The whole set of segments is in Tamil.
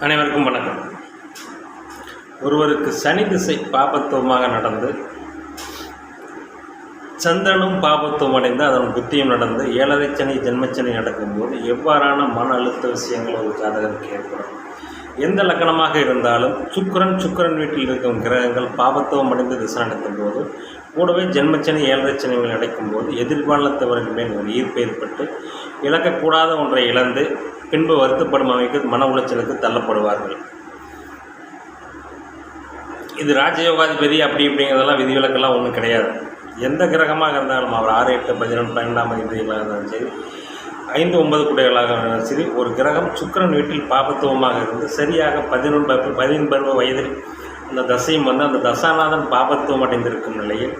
அனைவருக்கும் வணக்கம். ஒருவருக்கு சனி திசை பாபத்துவமாக நடந்து சந்திரனும் பாபத்துவம் அடைந்து அதன் புத்தியும் நடந்து 7.5 சனி ஜென்மச்சனி நடக்கும்போது எவ்வாறான மன அழுத்த விஷயங்கள் ஒரு ஜாதகருக்கு ஏற்படும். எந்த லக்கணமாக இருந்தாலும் சுக்கிரன் வீட்டில் இருக்கும் கிரகங்கள் பாபத்துவம் அடைந்து திசை நடத்தும் போது கூடவே ஜென்மச்சனி 7.5 சனிகள் நடக்கும் போது எதிர்பாலத்தவர்கள் மேல் ஒரு ஈர்ப்பு ஏற்பட்டு இழக்கக்கூடாத ஒன்றை இழந்து பின்பு வருத்தப்படும் அமைக்கு மன உளைச்சலுக்கு தள்ளப்படுவார்கள். இது ராஜயோகாதிபதி அப்படி இப்படிங்கிறதெல்லாம் விதிவிலக்கெல்லாம் ஒன்றும் கிடையாது. எந்த கிரகமாக இருந்தாலும் அவர் 6, 8, 11, 12ஆம் அதிபதிகளாக இருந்தாலும் சரி, 5, 9 குடைகளாக இருந்தாலும் சரி, ஒரு கிரகம் சுக்கிரன் வீட்டில் பாபத்துவமாக இருந்து சரியாக 11 வயதில் அந்த தசையும் வந்து அந்த தசாநாதன் பாபத்துவம் அடைந்திருக்கும் நிலையில்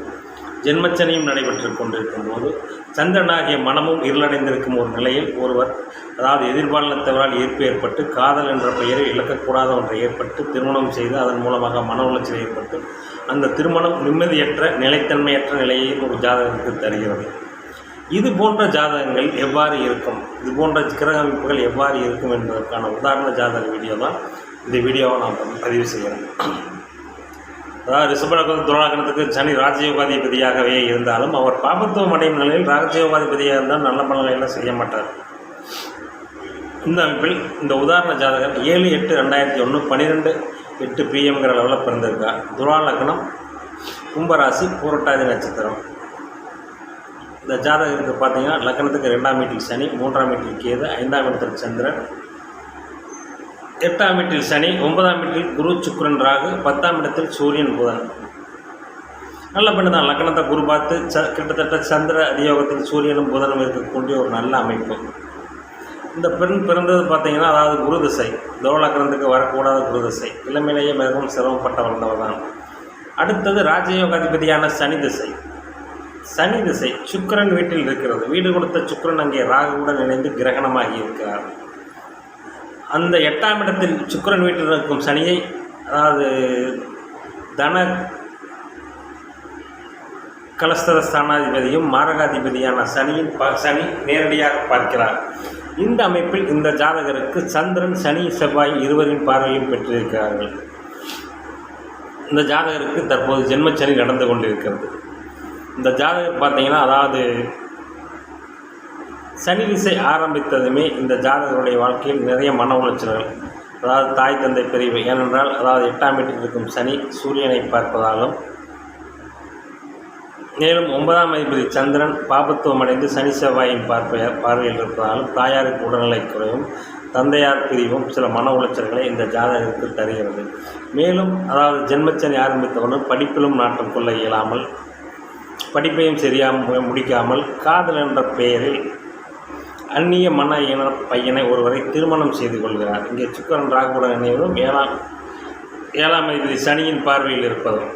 ஜென்மச்சனியும் நடைபெற்று கொண்டிருக்கும் போது சந்திரனாகிய மனமும் இருளடைந்திருக்கும் ஒரு நிலையில் ஒருவர், அதாவது எதிர்பாலத்தவரால் ஈர்ப்பு ஏற்பட்டு காதல் என்ற பெயரில் இழக்கக்கூடாத ஒன்றை ஏற்பட்டு திருமணம் செய்து அதன் மூலமாக மன உளைச்சல் ஏற்பட்டு அந்த திருமணம் நிம்மதியற்ற நிலைத்தன்மையற்ற நிலையை ஒரு ஜாதகத்துக்கு தருகிறது. இது போன்ற ஜாதகங்கள் எவ்வாறு இருக்கும், இது போன்ற கிரக அமைப்புகள் எவ்வாறு இருக்கும் என்பதற்கான உதாரண ஜாதக வீடியோ தான் இந்த வீடியோவை நாம் பதிவு செய்கிறோம். அதாவது ரிஷபலக்னம் துலாலக்னத்துக்கு சனி ராஜயோகாதிபதியாகவே இருந்தாலும் அவர் பாபத்துவம் அடையும் நிலையில் ராஜயோகாதிபதியாக இருந்தால் நல்ல பலன்களெல்லாம் செய்ய மாட்டார். இந்த அமைப்பில் இந்த உதாரண ஜாதகர் 7/8/2001 12:08 PM அளவில் பிறந்திருக்கார். துலாலக்னம், கும்பராசி, பூரட்டாதி நட்சத்திரம். இந்த ஜாதகருக்கு பார்த்தீங்கன்னா லக்னத்துக்கு 2ஆம் வீட்டில் சனி, 3ஆம் வீட்டில் கேது, 5ஆம் இடத்தில் சந்திரன், 8ஆம் வீட்டில் சனி, 9ஆம் வீட்டில் குரு சுக்கிரன் ராகு, 10ஆம் இடத்தில் சூரியன் புதன். நல்ல பெண்ணு தான். லக்னத்தை குரு பார்த்து கிட்டத்தட்ட சந்திர அதியோகத்தில் சூரியனும் புதனும் இருக்கக்கூடிய ஒரு நல்ல அமைப்பு. இந்த பெண் பிறந்தது பார்த்திங்கன்னா, அதாவது குரு திசை, துலாலக்னத்துக்கு வரக்கூடாத குரு திசை, இளமையிலேயே மிகவும் சிரமப்பட்ட வந்தவர் தான். அடுத்தது ராஜயோகாதிபதியான சனி திசை. சனி திசை சுக்கிரன் வீட்டில் இருக்கிறது. வீடு கொடுத்த சுக்கிரன் அங்கே ராகுவுடன் இணைந்து கிரகணமாகி இருக்கிறார். அந்த 8ஆம் இடத்தில் சுக்கிரன் வீட்டில் இருக்கும் சனியை, அதாவது தன கலஸ்தர ஸ்தானாதிபதியும் மாரகாதிபதியான சனி நேரடியாக பார்க்கிறார். இந்த அமைப்பில் இந்த ஜாதகருக்கு சந்திரன், சனி, செவ்வாய் இருவரின் பார்வையும் பெற்றிருக்கிறார்கள். இந்த ஜாதகருக்கு தற்போது ஜென்மச்சனி நடந்து கொண்டிருக்கிறது. இந்த ஜாதகர் பார்த்தீங்கன்னா, அதாவது சனி திசை ஆரம்பித்ததுமே இந்த ஜாதகருடைய வாழ்க்கையில் நிறைய மன உளைச்சல்கள், அதாவது தாய் தந்தை பிரிவு. ஏனென்றால் அதாவது 8ஆம் வீட்டில் இருக்கும் சனி சூரியனை பார்ப்பதாலும், மேலும் 9ஆம் அதிபதி சந்திரன் பாபத்துவம் அடைந்து சனி செவ்வாயின் பார்வையில் இருப்பதாலும் தாயாருக்கு உடல்நிலை குறைவும் தந்தையார் பிரிவும் சில மன உளைச்சல்களை இந்த ஜாதகருக்கு தருகிறது. மேலும் அதாவது ஜென்மச்சனி ஆரம்பித்தவுடன் படிப்பிலும் நாட்டம் கொள்ள இயலாமல், படிப்பையும் சரியாக முடிக்காமல் காதல் என்ற பெயரில் அந்நிய மன இன பையனை ஒருவரை திருமணம் செய்து கொள்கிறார். இங்கே சுக்கிரன் ராகுவுடன் இணைவதும் 7ஆம் அதிபதி சனியின் பார்வையில் இருப்பதும்.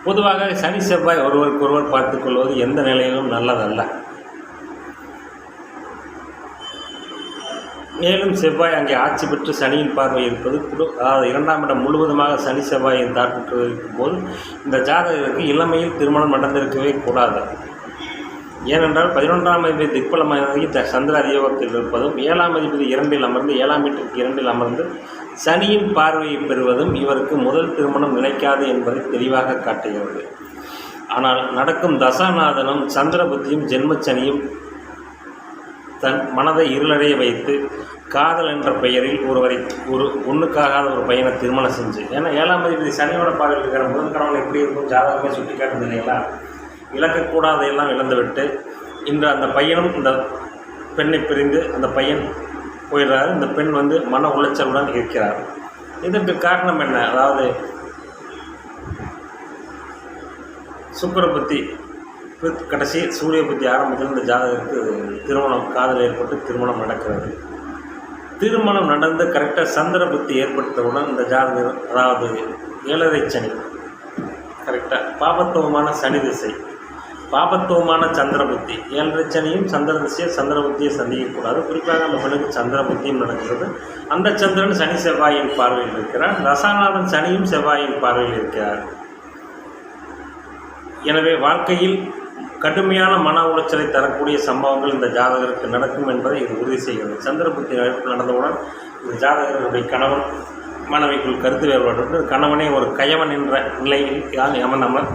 பொதுவாக சனி செவ்வாய் ஒருவருக்கொருவர் பார்த்து கொள்வது எந்த நிலையிலும் நல்லதல்ல. மேலும் செவ்வாய் அங்கே ஆட்சி பெற்று சனியின் பார்வை இருப்பது, அதாவது 2ஆம் இடம் முழுவதுமாக சனி செவ்வாயின் தாக்கத்தில் இருக்கும்போது இந்த ஜாதகருக்கு இளமையில் திருமணம் நடந்திருக்கவே கூடாது. ஏனென்றால் 11ஆம் அதிபதி திக்பலமாகி சந்திர அதியோகத்தில் இருப்பதும் 7ஆம் அதிபதி 2இல் அமர்ந்து 7ஆம் வீட்டிற்கு 2இல் அமர்ந்து சனியின் பார்வையை பெறுவதும் இவருக்கு முதல் திருமணம் நிலைக்காது என்பதை தெளிவாக காட்டுகிறது. ஆனால் நடக்கும் தசாநாதனும் சந்திர புத்தியும் ஜென்மச்சனியும் தன் மனதை இருளடைய வைத்து காதல் என்ற பெயரில் ஒன்றுக்காகாத ஒரு பையனை திருமணம் செஞ்சு, ஏன்னா 7ஆம் அதிபதி சனியோட பார்வையில் இருக்கிற முதல் கணவன் எப்படி இருக்கும் ஜாதகமே சுட்டி காட்டுது இல்லைங்களா, இழக்கக்கூடாதையெல்லாம் இழந்துவிட்டு இன்று அந்த பையனும் இந்த பெண்ணை பிரிந்து அந்த பையன் போயிடுறாரு. இந்த பெண் வந்து மன உளைச்சலுடன் இருக்கிறார். இதற்கு காரணம் என்ன, அதாவது சுக்கிர புத்தி கடைசி சூரிய புத்தி ஆரம்பத்தில் இந்த ஜாதகருக்கு திருமணம் காதல் ஏற்பட்டு திருமணம் நடக்கிறது. திருமணம் நடந்து கரெக்டாக சந்திர புத்தி ஏற்படுத்தவுடன் இந்த ஜாதகர், அதாவது 7.5 சனி கரெக்டாக பாபத்துவமான சனி திசை, பாபத்துவமான சந்திர புத்தி, 7.5 சனியும் சந்திர திசையை சந்திர புத்தியை சந்திக்கக்கூடாது. குறிப்பாக அந்த பெண்ணுக்கு சந்திர புத்தியும் நடக்கிறது. அந்த சந்திரன் சனி செவ்வாயின் பார்வையில் இருக்கிறார். தசாநாதன் சனியும் செவ்வாயின் பார்வையில் இருக்கிறார். எனவே வாழ்க்கையில் கடுமையான மன உளைச்சலை தரக்கூடிய சம்பவங்கள் இந்த ஜாதகருக்கு நடக்கும் என்பதை இது உறுதி செய்கிறது. சந்திர புத்தி நடந்தவுடன் இந்த ஜாதகருடைய கணவன் மனைவிக்குள் கருத்து வேறுபாடு, கணவனே ஒரு கயவன் என்ற நிலையில் தான் அமர்ந்தாமல்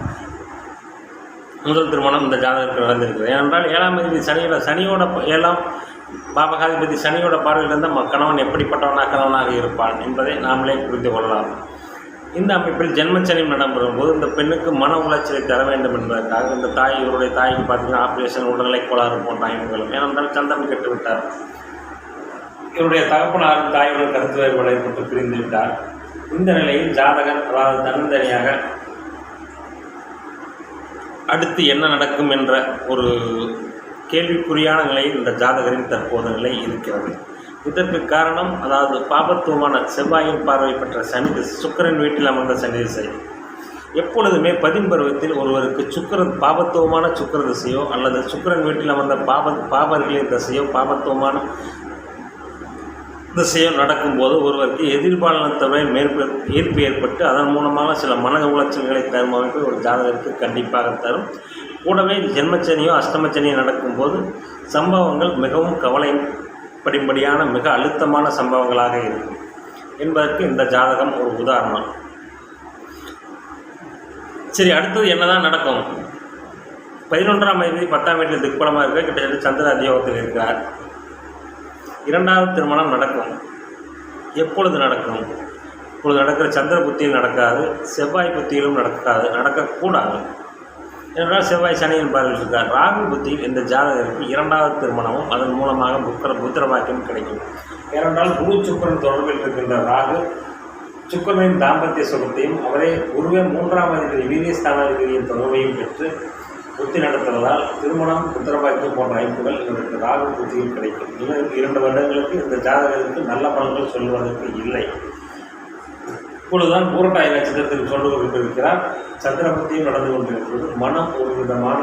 முதல் திருமணம் இந்த ஜாதகருக்கு நடந்திருக்கிறது. ஏனென்றால் 7ஆம் அதிபதி சனியோட 7ஆம் பாபகாதிபதி சனியோட பார்வையில் இருந்தால் கணவன் எப்படிப்பட்டவனாக இருப்பான் என்பதை நாமளே புரிந்து கொள்ளலாம். இந்த அமைப்பில் ஜென்மச்சனியும் நடைபெறும் போது இந்த பெண்ணுக்கு மன உளைச்சலை தர வேண்டும் என்பதற்காக இந்த இவருடைய தாய்க்கு பார்த்தீங்கன்னா ஆப்ரேஷன், உடல்நிலை கோளாறு போன்ற அமைப்புகளும். ஏனென்றால் சந்திரன் கெட்டுவிட்டார். இவருடைய தகப்பனாரும் தாயுடன் கருத்து வேறுபாடு ஏற்பட்டு பிரிந்து விட்டார். இந்த நிலையில் ஜாதகர் அதாவது தன்னந்தனியாக அடுத்து என்ன நடக்கும் என்ற ஒரு கேள்விக்குறியான நிலையில் இந்த ஜாதகரின் தற்போது நிலை இருக்கிறது. இதற்கு காரணம் அதாவது பாபத்துவமான செவ்வாயின் பார்வை பெற்ற சனி திசை, சுக்கிரன் வீட்டில் அமர்ந்த சனி திசை. எப்பொழுதுமே 10 பருவத்தில் ஒருவருக்கு பாபத்துவமான சுக்கிர திசையோ அல்லது சுக்கிரன் வீட்டில் அமர்ந்த பாபர்களின் திசையோ பாபத்துவமான திசையோ நடக்கும்போது ஒருவருக்கு எதிர்பாலனத்தவை ஈர்ப்பு ஏற்பட்டு அதன் மூலமாக சில மன உளைச்சல்களை தரும் அமைப்பு ஒரு ஜாதகருக்கு கண்டிப்பாக தரும். கூடவே ஜென்மச்சனியோ அஷ்டமச்சனியோ நடக்கும்போது சம்பவங்கள் மிகவும் கவலைப்படும்படியான மிக அழுத்தமான சம்பவங்களாக இருக்கும் என்பதற்கு இந்த ஜாதகம் ஒரு உதாரணம். சரி, அடுத்தது என்னதான் நடக்கும்? 11ஆம் அதிபதி 10ஆம் வீட்டில் திக்பலமாக இருக்க கிட்டத்தட்ட சந்திர அதியோகத்தில் இருக்கிறார். 2வது திருமணம் நடக்கும். எப்பொழுது நடக்கும்? இப்பொழுது நடக்கிற சந்திர புத்தியில் நடக்காது, செவ்வாய் புத்தியிலும் நடக்கக்கூடாது. என்றால் செவ்வாய் சனியின் பார்வையில் இருக்கார். ராகு புத்தியில் இந்த ஜாதகருக்கு 2வது திருமணமும் அதன் மூலமாக புத்திர பாக்கியம் கிடைக்கும். ஏனென்றால் குரு சுக்கிரன் தொடர்பில் இருக்கின்ற ராகு சுக்கிரனின் தாம்பத்திய சுகத்தையும் குருவே 3ஆம் அதிபதி வீரியஸ்தானாதிபதியின் தொடர்பையும் பெற்று புத்தி நடத்துவதால் திருமணம், புத்திரபாக்கியம் போன்ற அமைப்புகள் இவருக்கு ராகு புத்தியில் கிடைக்கும். இன்னும் 2 வருடங்களுக்கு இந்த ஜாதகருக்கு நல்ல பலன்கள் சொல்வதற்கு இல்லை. இப்பொழுதுதான் பூரட்டாதி நட்சத்திரத்தில் சொல்ல கொண்டிருக்கிறார். சந்திர புத்தியும் நடந்து கொண்டிருக்கிறது. மனம் ஒரு விதமான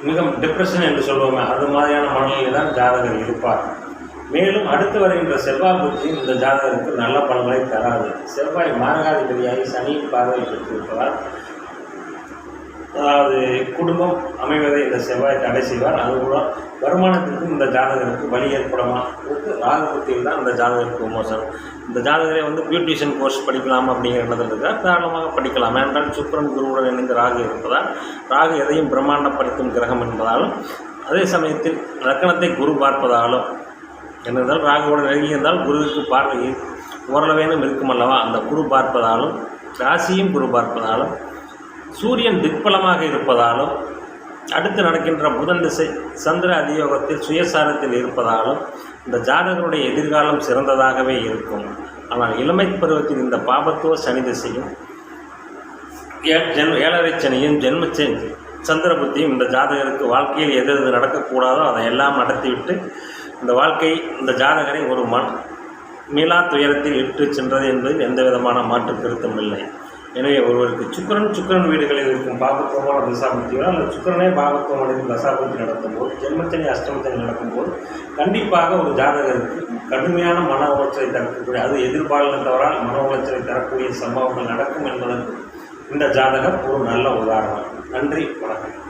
மிக டிப்ரெஷன் என்று சொல்லுவோமே அது மாதிரியான மனநிலையில் தான் ஜாதகர் இருப்பார். மேலும் அடுத்து வருகின்ற செவ்வாய் புத்தியும் இந்த ஜாதகருக்கு நல்ல பலன்களை தராது. செவ்வாய் மாரகாதிபதியாகி சனியின் பார்வையை பெற்றிருப்பதால் அதாவது குடும்பம் அமைவதை இந்த செவ்வாய் தடை செய்வார். அதுபோல வருமானத்திற்கும் இந்த ஜாதகருக்கு வழி ஏற்படுமா ராகு புத்தியில் தான் இந்த ஜாதகருக்கு மோசம். இந்த ஜாதகரை பியூட்டிஷியன் கோர்ஸ் படிக்கலாம் அப்படிங்கிற எண்ணத்தில் இருக்கிறார். தாராளமாக படிக்கலாம். ஏனென்றால் சுக்கிரன் குருவுடன் இணைந்து ராகு இருப்பதால் ராகு எதையும் பிரம்மாண்டப்படுத்தும் கிரகம் என்பதாலும் அதே சமயத்தில் லக்கணத்தை குரு பார்ப்பதாலும் என்னென்றால் ராகுவோடு நெருங்கி இருந்தால் குருவுக்கு பார்வை ஓரளவேனும் இருக்கும் அல்லவா, அந்த குரு பார்ப்பதாலும் ராசியும் குரு பார்ப்பதாலும் சூரியன் திக்பலமாக இருப்பதாலும் அடுத்து நடக்கின்ற புதன் திசை சந்திர அதியோகத்தில் சுயசாரத்தில் இருப்பதாலும் இந்த ஜாதகருடைய எதிர்காலம் சிறந்ததாகவே இருக்கும். ஆனால் இளமை பருவத்தில் இந்த பாபத்துவ சனி திசையும் 7.5 சனியும் சந்திர புத்தியும் இந்த ஜாதகருக்கு வாழ்க்கையில் எது எது நடக்கக்கூடாதோ அதை எல்லாம் நடத்திவிட்டு இந்த ஜாதகரை ஒரு மீளா துயரத்தில் இட்டு சென்றது என்பதில் எந்த விதமான மாற்று கருத்தும் இல்லை. எனவே ஒருவருக்கு சுக்கிரன் வீடுகளில் இருக்கும் பாபத்துவமான தசாபுத்தியோ அல்லது சுக்கிரனே பாபத்துவமான தசாபுத்தி நடக்கும்போது ஜென்மச்சனி அஷ்டமச்சனி நடக்கும்போது கண்டிப்பாக ஒரு ஜாதகருக்கு கடுமையான மன உளைச்சலை தரக்கூடிய அது எதிர்பாலனத்தவரால் மன உளைச்சலை தரக்கூடிய சம்பவங்கள் நடக்கும் என்பதற்கு இந்த ஜாதகம் ஒரு நல்ல உதாரணம். நன்றி, வணக்கம்.